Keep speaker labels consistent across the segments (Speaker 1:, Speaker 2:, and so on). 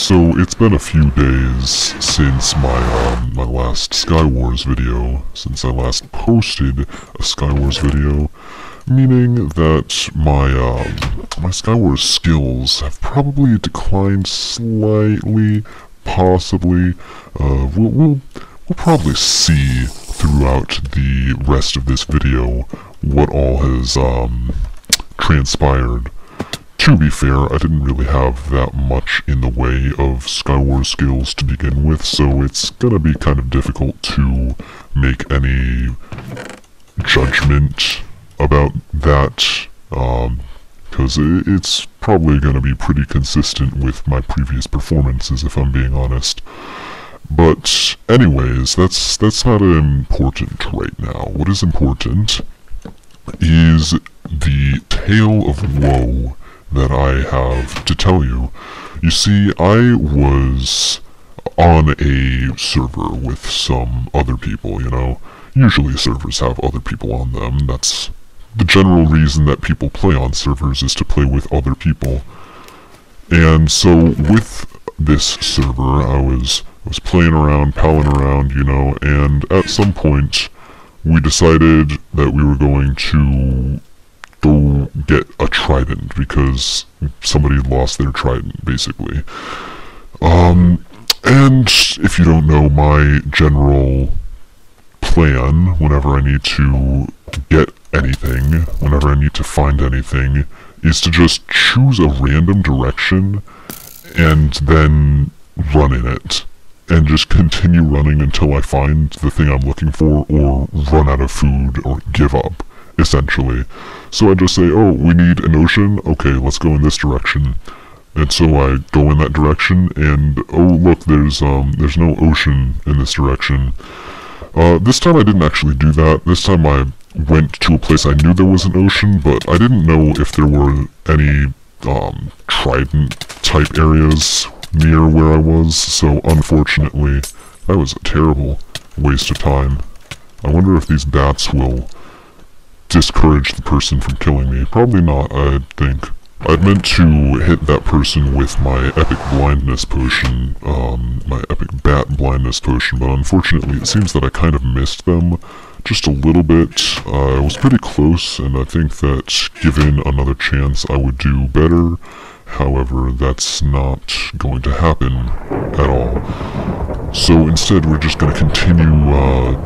Speaker 1: So it's been a few days since my last Skywars video, since I last posted a Skywars video, meaning that my Skywars skills have probably declined slightly, possibly. We'll probably see throughout the rest of this video what all has transpired. To be fair, I didn't really have that much in the way of Skywars skills to begin with, so it's gonna be kind of difficult to make any judgment about that, because it's probably gonna be pretty consistent with my previous performances, if I'm being honest. But anyways, that's not important right now. What is important is the tale of woe that I have to tell you. You see, I was on a server with some other people, you know. Usually servers have other people on them. That's the general reason that people play on servers, is to play with other people. And so with this server, I was playing around, palling around, you know, and at some point we decided that we were going to go get a trident, because somebody lost their trident, basically. And if you don't know, my general plan whenever I need to get anything, whenever I need to find anything, is to just choose a random direction and then run in it, and just continue running until I find the thing I'm looking for, or run out of food, or give up, essentially. So I just say, oh, we need an ocean? Okay, let's go in this direction. And so I go in that direction, and oh look, there's no ocean in this direction. This time I didn't actually do that. This time I went to a place I knew there was an ocean, but I didn't know if there were any trident-type areas near where I was, so unfortunately, that was a terrible waste of time. I wonder if these bats will discourage the person from killing me. Probably not, I think. I'd meant to hit that person with my epic blindness potion, my epic bat blindness potion, but unfortunately it seems that I kind of missed them just a little bit. I was pretty close, and I think that given another chance I would do better. However, that's not going to happen at all. So instead, we're just going to continue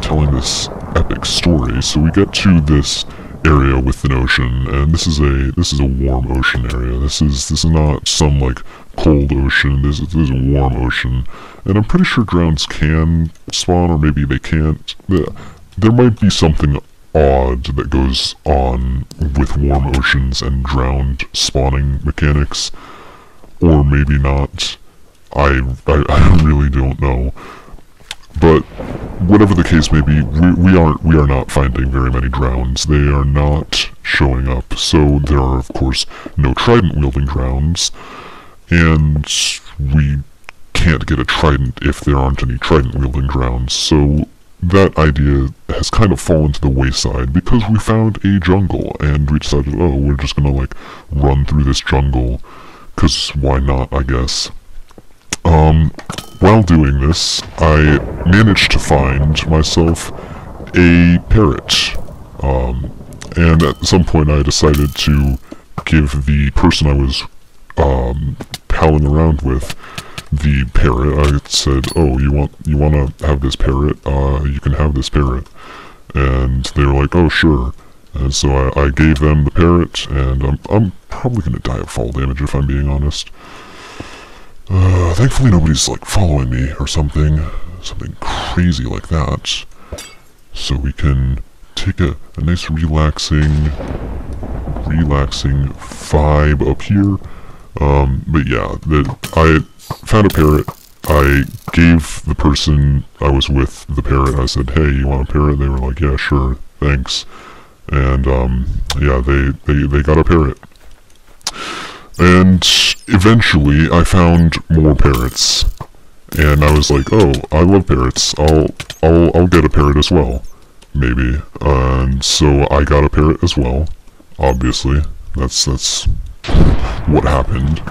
Speaker 1: telling this epic story. So we get to this area with an ocean, and this is a warm ocean area. This is not some like cold ocean. This is a warm ocean, and I'm pretty sure drowns can spawn, or maybe they can't. There might be something odd that goes on with warm oceans and drowned spawning mechanics, or maybe not. I really don't know. But whatever the case may be, we are not finding very many drowns. They are not showing up. So there are, of course, no trident wielding drowns, and we can't get a trident if there aren't any trident wielding drowns. So that idea has kind of fallen to the wayside, because we found a jungle, and we decided, oh, we're just gonna like run through this jungle, because why not, I guess. While doing this, I managed to find myself a parrot, and at some point I decided to give the person I was palling around with the parrot. I said, oh, you want to have this parrot? You can have this parrot. And they were like, oh, sure. And so I gave them the parrot, and I'm probably going to die of fall damage, if I'm being honest. Thankfully nobody's like following me or something crazy like that. So we can take a nice relaxing vibe up here. But yeah, I found a parrot. I gave the person I was with the parrot. I said, hey, you want a parrot? They were like, yeah, sure, thanks. And yeah, they got a parrot. And eventually I found more parrots, and I was like, oh, I love parrots. I'll get a parrot as well, maybe. And so I got a parrot as well. Obviously, that's what happened.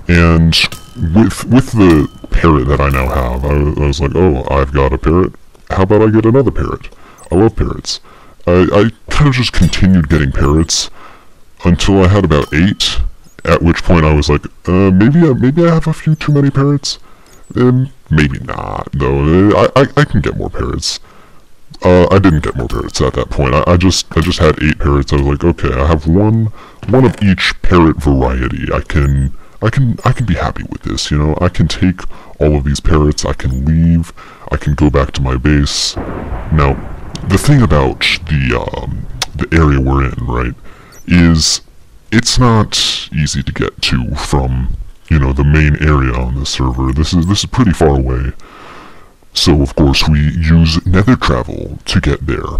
Speaker 1: And with the parrot that I now have, I was like, oh, I've got a parrot. How about I get another parrot? I love parrots. I kind of just continued getting parrots until I had about 8, at which point I was like, maybe I have a few too many parrots? Maybe not, though. I can get more parrots. I didn't get more parrots at that point. I just had 8 parrots. I was like, okay, I have one of each parrot variety. I can be happy with this, you know? I can take all of these parrots, I can leave, I can go back to my base. Now, the thing about the area we're in, right, is it's not easy to get to from, you know, the main area on this server. This is pretty far away. So, of course, we use nether travel to get there.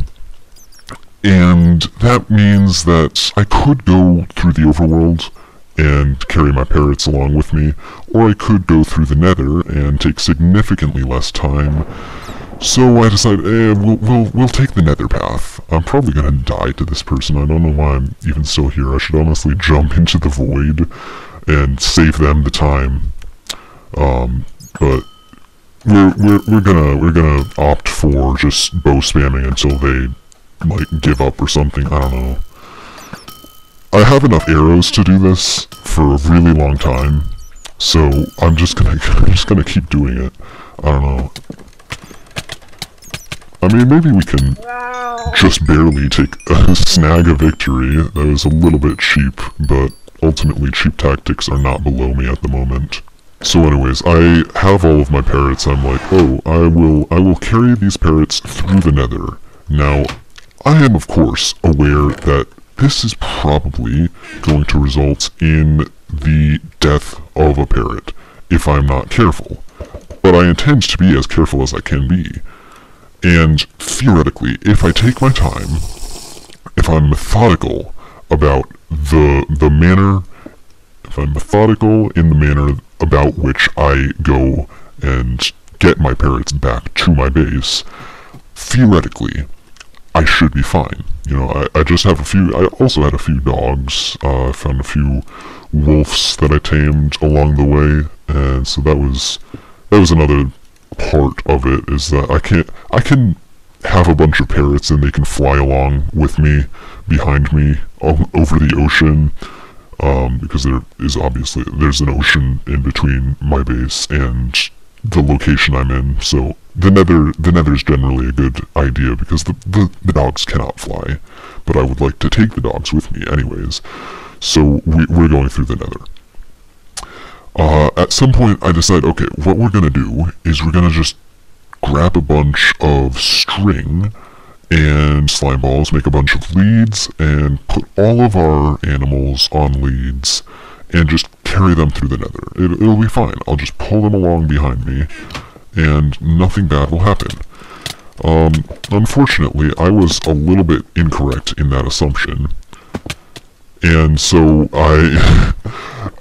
Speaker 1: And that means that I could go through the overworld and carry my parrots along with me, or I could go through the nether and take significantly less time. So I decided, we'll take the nether path. I'm probably gonna die to this person. I don't know why I'm even still here. I should honestly jump into the void and save them the time. But we're gonna opt for just bow spamming until they like give up or something. I don't know. I have enough arrows to do this for a really long time, so I'm just gonna keep doing it. I don't know. I mean, maybe we can just barely snag a victory. That was a little bit cheap, but ultimately cheap tactics are not below me at the moment. So anyways, I have all of my parrots. I'm like, oh, I will carry these parrots through the nether. Now, I am of course aware that this is probably going to result in the death of a parrot if I'm not careful. But I intend to be as careful as I can be. And theoretically, if I take my time, if I'm methodical about the manner, if I'm methodical in the manner about which I go and get my parrots back to my base, theoretically, I should be fine. You know, I just have a few, I also had a few dogs, I found a few wolves that I tamed along the way, and so that was another part of it, is that I can have a bunch of parrots and they can fly along with me, behind me, over the ocean, because there's an ocean in between my base and the location I'm in, so the nether is generally a good idea because the dogs cannot fly, but I would like to take the dogs with me anyways, so we're going through the nether. At some point I decide, okay, what we're gonna do is we're gonna just grab a bunch of string and slime balls, make a bunch of leads, and put all of our animals on leads, and just carry them through the nether. It'll be fine. I'll just pull them along behind me, and nothing bad will happen. Unfortunately, I was a little bit incorrect in that assumption, and so I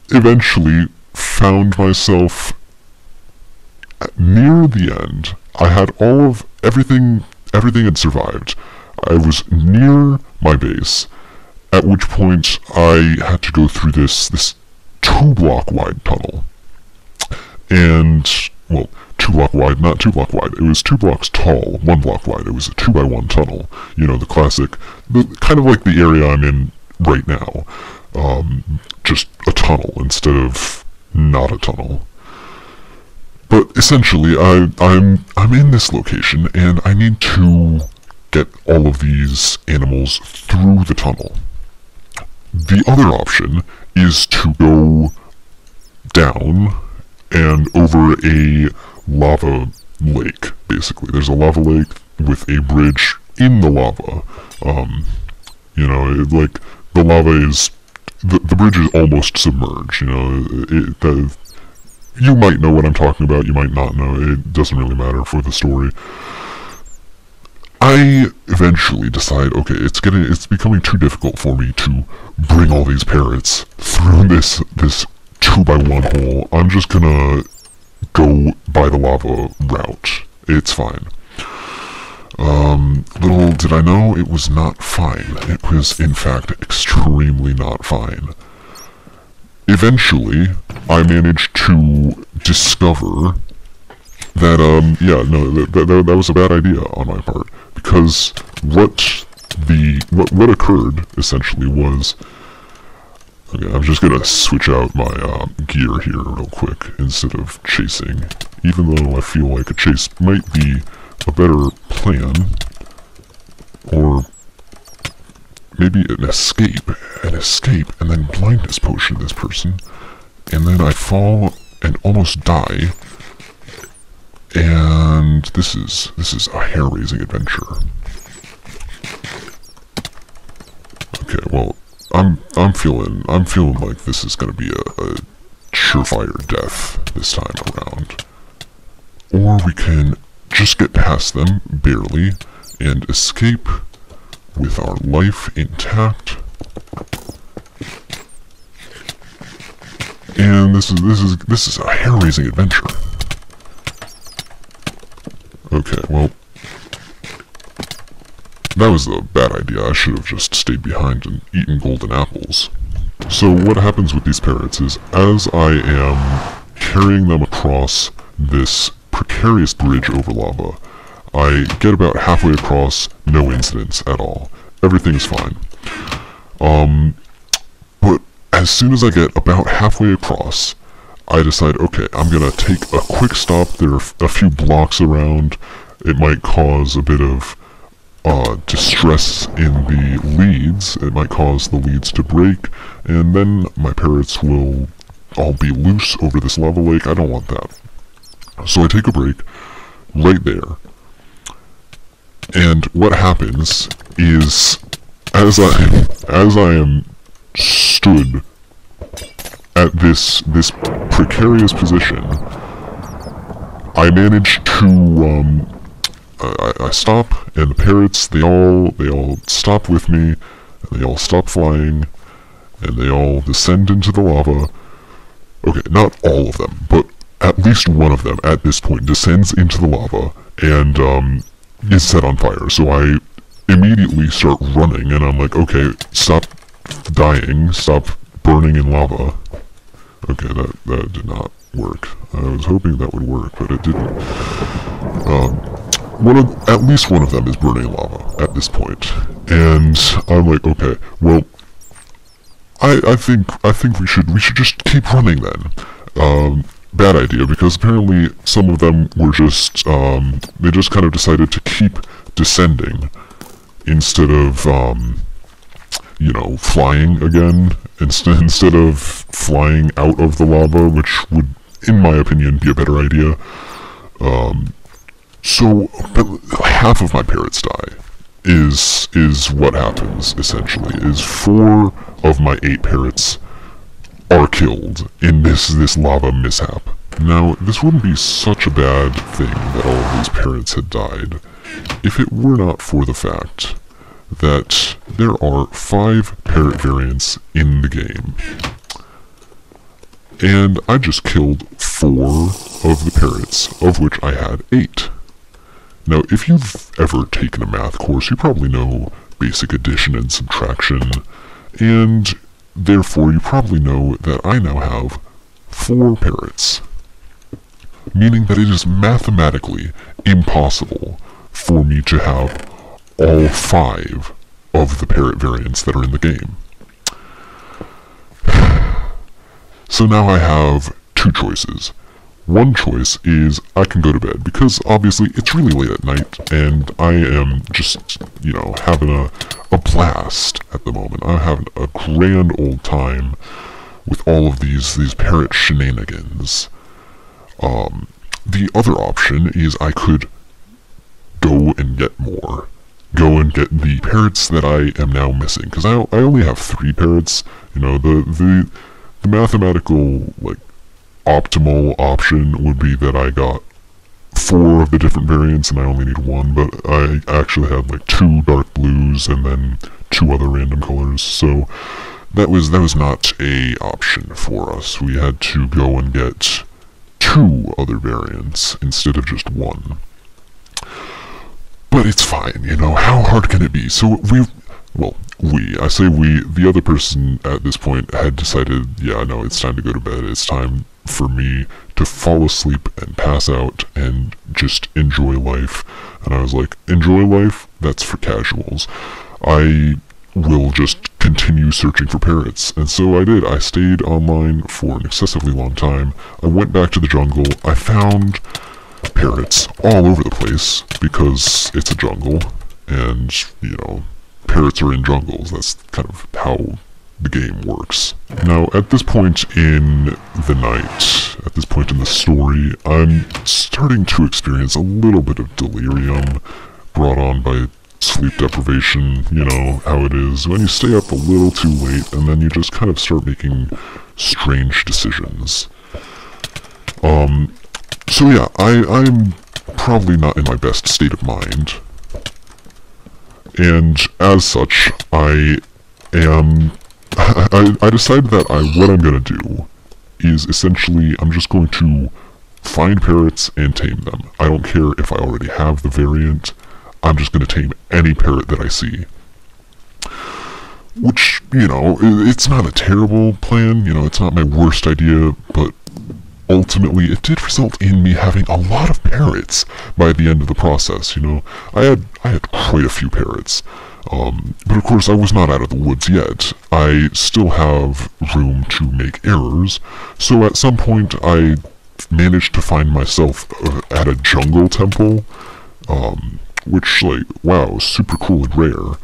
Speaker 1: eventually found myself near the end. I had all of everything had survived. I was near my base, at which point I had to go through this 2-block wide tunnel. And, well, 2-block wide, not 2-block wide. It was 2 blocks tall, 1 block wide. It was a 2x1 tunnel. You know, the classic, kind of like the area I'm in right now. Just a tunnel instead of not a tunnel. But essentially, I'm in this location, and I need to get all of these animals through the tunnel. The other option is to go down and over a lava lake, basically. There's a lava lake with a bridge in the lava. You know, like, the lava is... The bridge is almost submerged, you know. You might know what I'm talking about, you might not know. It doesn't really matter for the story. I eventually decide, okay, it's becoming too difficult for me to bring all these parrots through this 2x1 hole. I'm just gonna go by the lava route. It's fine. Little did I know, it was not fine. It was, in fact, extremely not fine. eventually, I managed to discover that, yeah, no, that was a bad idea on my part, because what occurred, essentially, was... Okay, I'm just gonna switch out my, gear here real quick, instead of chasing, even though I feel like a chase might be a better plan, or maybe an escape, and then blindness potion this person, and then I fall and almost die, and this is a hair-raising adventure. Okay, well, I'm feeling like this is gonna be a surefire death this time around. Or we can just get past them, barely, and escape with our life intact. And this is a hair-raising adventure. Okay, well, that was a bad idea. I should have just stayed behind and eaten golden apples. So what happens with these parrots is, as I am carrying them across this precarious bridge over lava, I get about halfway across, no incidents at all. Everything's fine. But as soon as I get about halfway across, I decide, okay, I'm gonna take a quick stop. There are a few blocks around. It might cause a bit of distress in the leads. It might cause the leads to break, and then my parrots will all be loose over this lava lake. I don't want that. So I take a break right there. And what happens is, as I am stood at this precarious position, I manage to I stop, and the parrots, they all stop with me, and they all stop flying, and they all descend into the lava. Okay, not all of them, but at least one of them at this point descends into the lava and is set on fire. So I immediately start running, and I'm like, okay, stop dying, stop burning in lava. Okay, that did not work. I was hoping that would work, but it didn't. At least one of them is burning in lava at this point, and I'm like, okay, well, I think we should just keep running then. Bad idea, because apparently some of them were just they just kind of decided to keep descending instead of you know, flying again, instead of flying out of the lava, which would, in my opinion, be a better idea. So half of my parrots die, is what happens, essentially, is 4 of my 8 parrots are killed in this lava mishap. Now, this wouldn't be such a bad thing that all of these parrots had died, if it were not for the fact that there are 5 parrot variants in the game. And I just killed 4 of the parrots, of which I had 8. Now, if you've ever taken a math course, you probably know basic addition and subtraction, and therefore you probably know that I now have 4 parrots, meaning that it is mathematically impossible for me to have all 5 of the parrot variants that are in the game. So now I have 2 choices. One choice is I can go to bed, because obviously it's really late at night, and I am just, you know, having a blast at the moment. I'm having a grand old time with all of these parrot shenanigans. The other option is I could go and get more. Go and get the parrots that I am now missing, because I only have 3 parrots. You know, the mathematical, like, optimal option would be that I got 4 of the different variants and I only need 1, but I actually had like 2 dark blues and then 2 other random colors, so that was not a option for us. We had to go and get 2 other variants instead of just 1. But it's fine, you know, how hard can it be? So well, I say we, the other person at this point had decided, yeah, no, it's time to go to bed, it's time for me to fall asleep and pass out and just enjoy life. And I was like, enjoy life? That's for casuals. I will just continue searching for parrots. And so I did. I stayed online for an excessively long time. I went back to the jungle. I found parrots all over the place because it's a jungle, and, you know, parrots are in jungles. That's kind of how the game works. Now, at this point in the night, at this point in the story, I'm starting to experience a little bit of delirium brought on by sleep deprivation. You know how it is when you stay up a little too late and then you just kind of start making strange decisions. So yeah, I'm probably not in my best state of mind. And as such, I decided that what I'm gonna do is essentially I'm just going to find parrots and tame them. I don't care if I already have the variant. I'm just gonna tame any parrot that I see. Which, you know, it's not a terrible plan, you know, it's not my worst idea, but ultimately it did result in me having a lot of parrots by the end of the process, you know. I had quite a few parrots. But of course I was not out of the woods yet. I still have room to make errors, so at some point I managed to find myself at a jungle temple, which, like, wow, super cool and rare.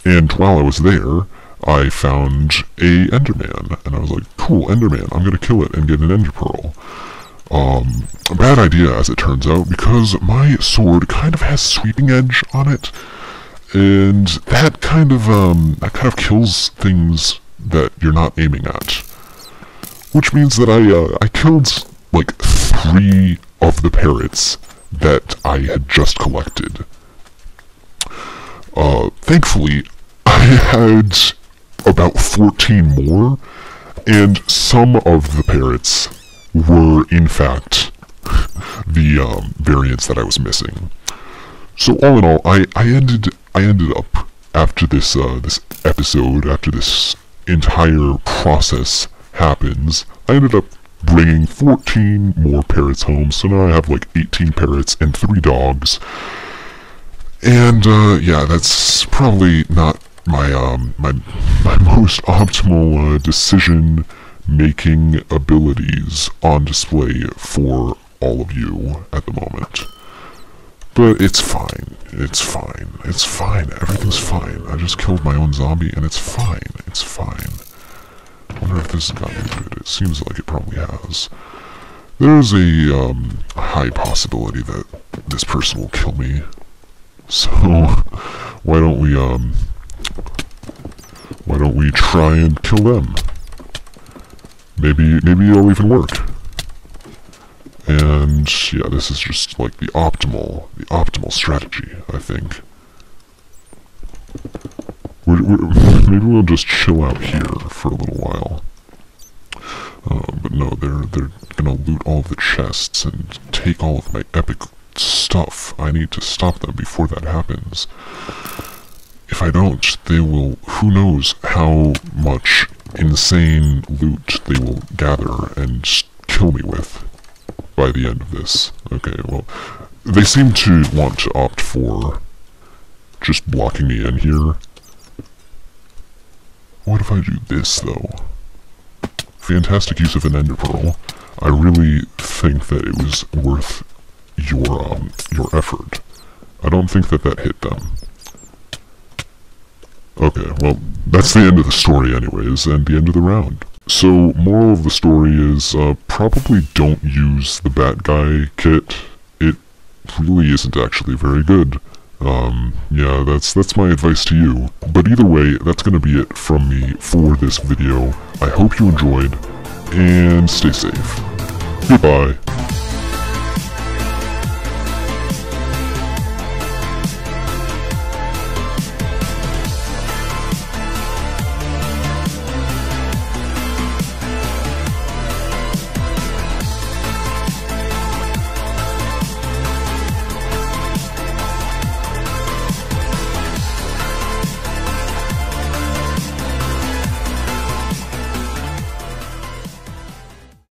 Speaker 1: And while I was there, I found a Enderman, and I was like, cool, Enderman, I'm gonna kill it and get an Ender Pearl. A bad idea, as it turns out, because my sword kind of has sweeping edge on it, and that kind of kills things that you're not aiming at. Which means that I killed, like, 3 of the parrots that I had just collected. Thankfully, I had about 14 more, and some of the parrots were, in fact, the variants that I was missing. So all in all, I ended up, after this this episode, after this entire process happens, I ended up bringing 14 more parrots home, so now I have like 18 parrots and 3 dogs. And yeah, that's probably not my my most optimal decision-making abilities on display for all of you at the moment. But it's fine. It's fine. It's fine. Everything's fine. I just killed my own zombie, and it's fine. It's fine. I wonder if this has gotten good. It seems like it probably has. There's a high possibility that this person will kill me. So why don't we try and kill them? Maybe it'll even work. And yeah, this is just like the optimal strategy, I think. Maybe we'll just chill out here for a little while. But no, they're gonna loot all of the chests and take all of my epic stuff. I need to stop them before that happens. If I don't, they will, who knows how much insane loot they will gather and kill me with by the end of this. Okay, well, they seem to want to opt for just blocking me in here. What if I do this, though? Fantastic use of an Ender Pearl. I really think that it was worth your effort. I don't think that hit them. Okay, well, that's the end of the story anyways, and the end of the round. So, moral of the story is, probably don't use the Bat Guy kit. It really isn't actually very good. Yeah, that's my advice to you. But either way, that's gonna be it from me for this video. I hope you enjoyed, and stay safe. Goodbye.